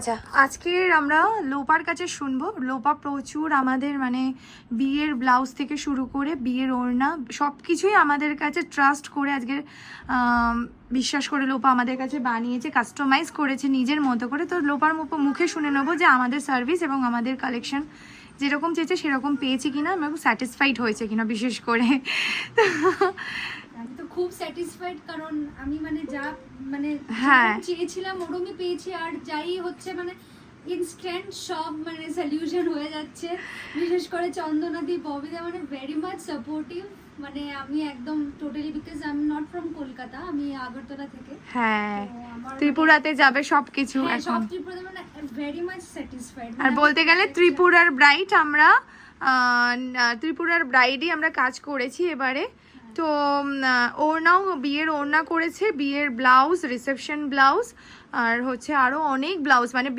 আচ্ছা, আজকের আমরা লোপার কাছে শুনবো। লোপা প্রচুর আমাদের মানে বিয়ের ব্লাউজ থেকে শুরু করে বিয়ের ওড়না সব কিছুই আমাদের কাছে ট্রাস্ট করে আজকের বিশ্বাস করে লোপা আমাদের কাছে বানিয়েছে, কাস্টমাইজ করেছে নিজের মতো করে। তো লোপার মুখে শুনে নেবো যে আমাদের সার্ভিস এবং আমাদের কালেকশন যেরকম চেয়েছে সেরকম পেয়েছি কিনা, এবং স্যাটিসফাইড হয়েছে কিনা বিশেষ করে। আমি তো খুব স্যাটিসফাইড, কারণ আমি মানে যা মানে হ্যাঁ চেয়েছিলাম ওরমই পেয়েছি। আর যাই হচ্ছে মানে ইনস্ট্যান্ট সব মানে সলিউশন হয়ে যাচ্ছে। বিশেষ করে চন্দনাদি ববিদা মানে ভেরি মাচ সাপোর্টিভ। মানে আমি একদম totally, because I am not from Kolkata, আমি আগরতলা থেকে। হ্যাঁ, ত্রিপুরাতে যাবে সবকিছু এখন। সব ত্রিপুরাতে মানে ভেরি মাচ স্যাটিসফাইড। আর বলতে গেলে ত্রিপুরার ব্রাইড আমরা ত্রিপুরার ব্রাইডই আমরা কাজ করেছি এবারে। তো ওড়নাও বিয়ের ওড়না করেছে, বিয়ের ব্লাউজ, রিসেপশন ব্লাউজ, আর হচ্ছে আরও অনেক ব্লাউজ মানে